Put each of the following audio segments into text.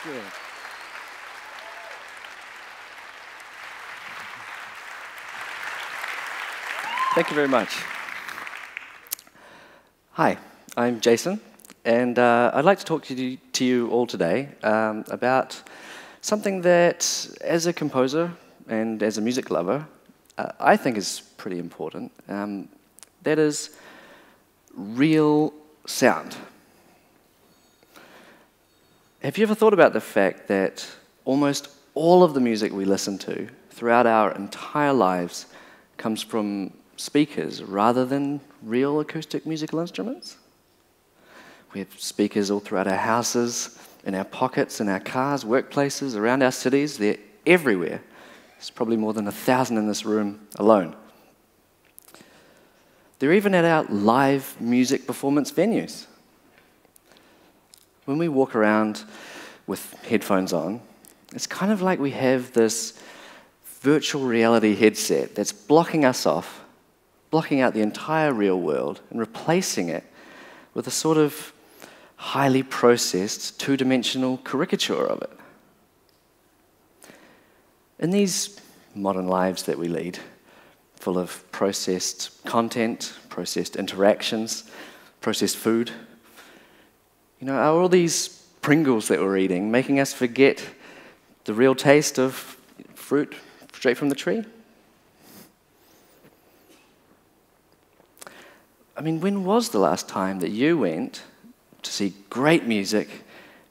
Thank you. Thank you very much. Hi, I'm Jason, and I'd like to talk to you all today about something that, as a composer and as a music lover, I think is pretty important. That is real sound. Have you ever thought about the fact that almost all of the music we listen to throughout our entire lives comes from speakers rather than real acoustic musical instruments? We have speakers all throughout our houses, in our pockets, in our cars, workplaces, around our cities. They're everywhere. There's probably more than 1,000 in this room alone. They're even at our live music performance venues. When we walk around with headphones on, it's kind of like we have this virtual reality headset that's blocking us off, blocking out the entire real world, and replacing it with a sort of highly processed, two-dimensional caricature of it. In these modern lives that we lead, full of processed content, processed interactions, processed food, are all these Pringles that we're eating making us forget the real taste of fruit straight from the tree? I mean, when was the last time that you went to see great music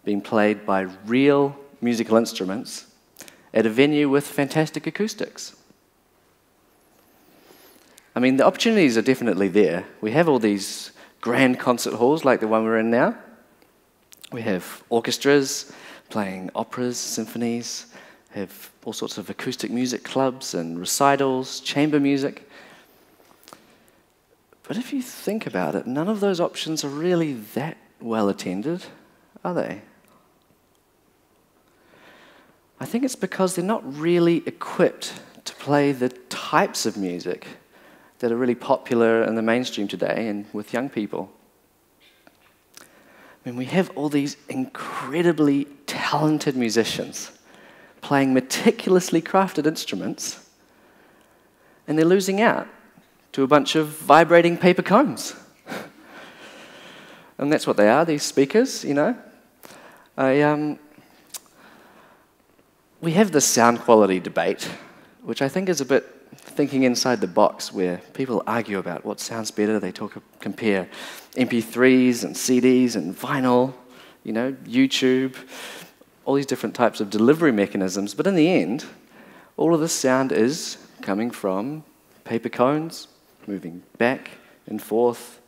being played by real musical instruments at a venue with fantastic acoustics? I mean, the opportunities are definitely there. We have all these grand concert halls like the one we're in now. We have orchestras playing operas, symphonies, have all sorts of acoustic music clubs and recitals, chamber music. But if you think about it, none of those options are really that well attended, are they? I think it's because they're not really equipped to play the types of music that are really popular in the mainstream today and with young people. I mean, we have all these incredibly talented musicians playing meticulously crafted instruments, and they're losing out to a bunch of vibrating paper cones. And that's what they are, these speakers, We have this sound quality debate, which I think is a bit thinking inside the box, where people argue about what sounds better. They compare MP3s and CDs and vinyl, YouTube, all these different types of delivery mechanisms. But in the end, all of this sound is coming from paper cones, moving back and forth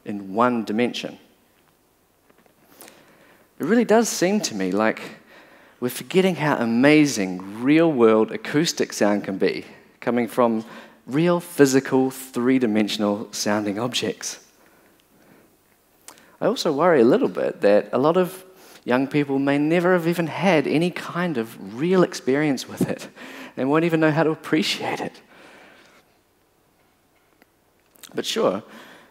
in one dimension. It really does seem to me like we're forgetting how amazing real-world acoustic sound can be, coming from real, physical, three-dimensional sounding objects. I also worry a little bit that a lot of young people may never have even had any kind of real experience with it and won't even know how to appreciate it. But sure,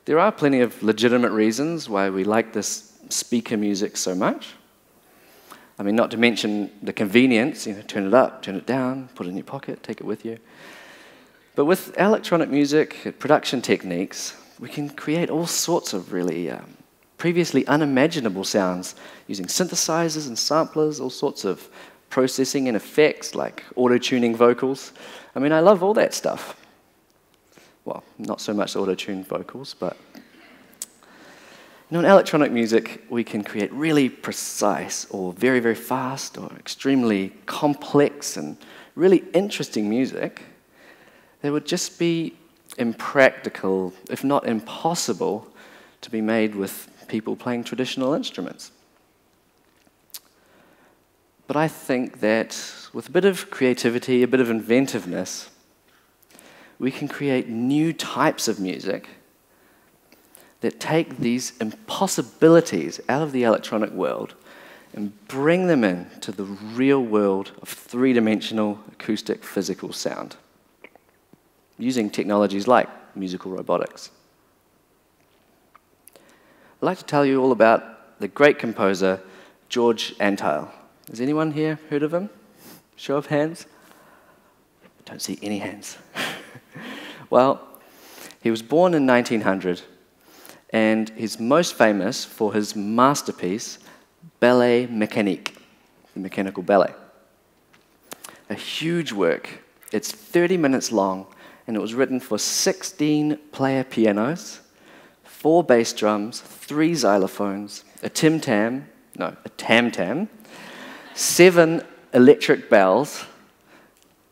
there are plenty of legitimate reasons why we like this speaker music so much. I mean, not to mention the convenience, turn it up, turn it down, put it in your pocket, take it with you. But with electronic music production techniques, we can create all sorts of really previously unimaginable sounds using synthesizers and samplers, all sorts of processing and effects like auto-tuning vocals. I mean, I love all that stuff. Well, not so much auto-tuned vocals, but in electronic music, we can create really precise or very, very fast or extremely complex and really interesting music that would just be impractical, if not impossible, to be made with people playing traditional instruments. But I think that with a bit of creativity, a bit of inventiveness, we can create new types of music that take these impossibilities out of the electronic world and bring them into the real world of three-dimensional acoustic physical sound, using technologies like musical robotics. I'd like to tell you all about the great composer George Antheil. Has anyone here heard of him? Show of hands. I don't see any hands. Well, he was born in 1900, and he's most famous for his masterpiece, Ballet Mécanique, the mechanical ballet. A huge work. It's 30 minutes long, and it was written for 16 player pianos, 4 bass drums, 3 xylophones, a tam-tam, 7 electric bells,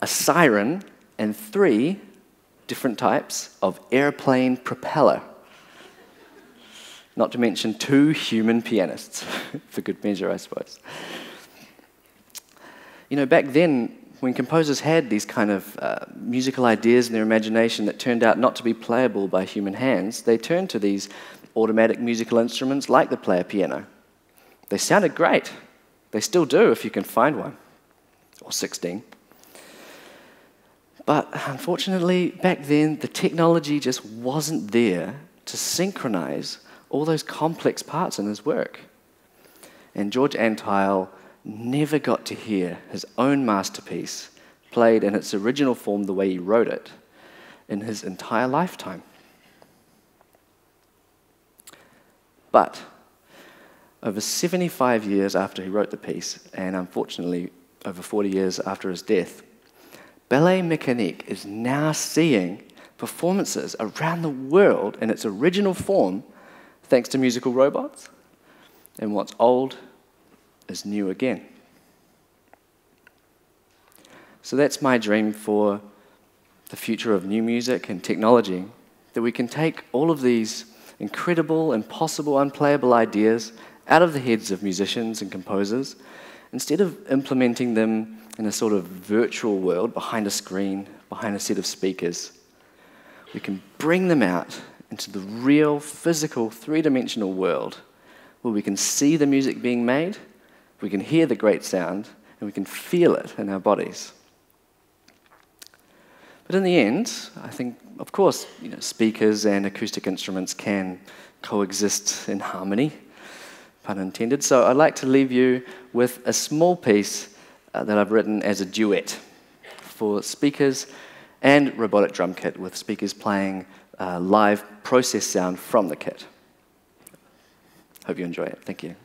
a siren, and 3 different types of airplane propeller. Not to mention 2 human pianists, for good measure, I suppose. You know, back then, when composers had these kind of musical ideas in their imagination that turned out not to be playable by human hands, they turned to these automatic musical instruments like the player piano. They sounded great. They still do if you can find one, or 16. But unfortunately, back then, the technology just wasn't there to synchronize all those complex parts in his work. And George Antheil never got to hear his own masterpiece played in its original form the way he wrote it in his entire lifetime. But over 75 years after he wrote the piece, and unfortunately over 40 years after his death, Ballet Mécanique is now seeing performances around the world in its original form thanks to musical robots, and what's old is new again. So that's my dream for the future of new music and technology, that we can take all of these incredible, impossible, unplayable ideas out of the heads of musicians and composers, instead of implementing them in a sort of virtual world behind a screen, behind a set of speakers. We can bring them out into the real, physical, three-dimensional world where we can see the music being made, we can hear the great sound, and we can feel it in our bodies. But in the end, I think, of course, speakers and acoustic instruments can coexist in harmony, pun intended. So I'd like to leave you with a small piece that I've written as a duet for speakers and robotic drum kit, with speakers playing live process sound from the kit. Hope you enjoy it. Thank you.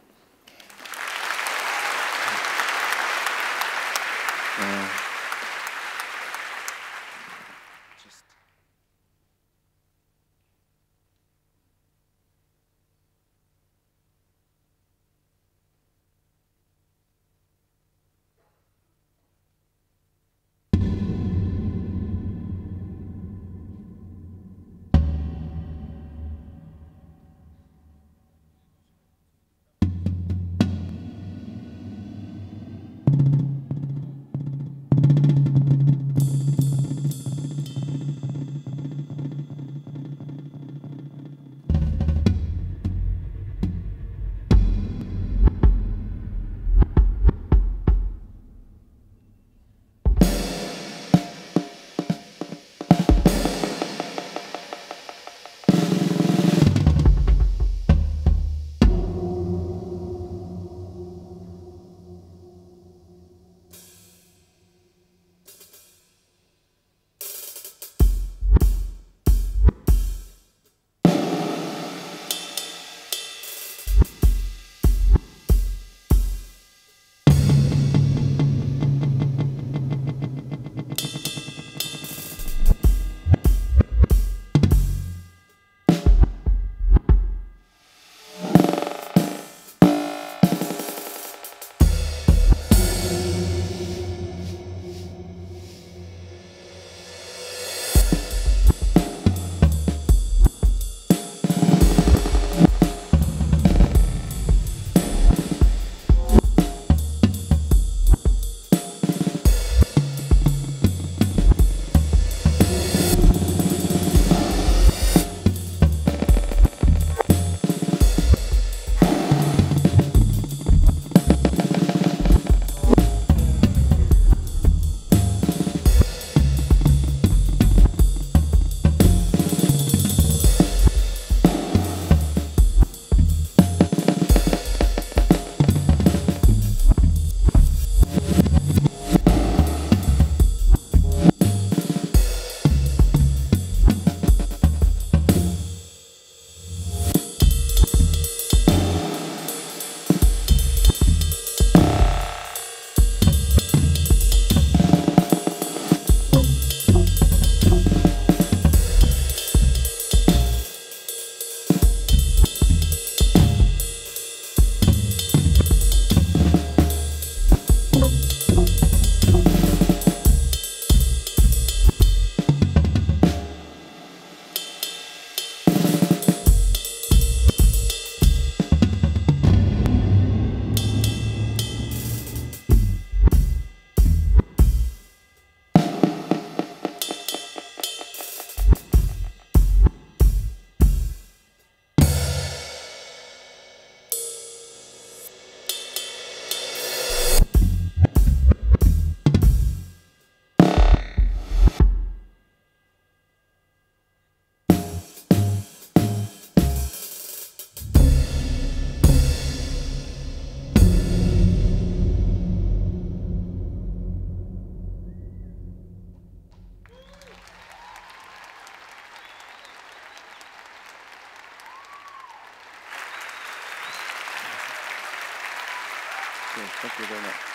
Thank you very much.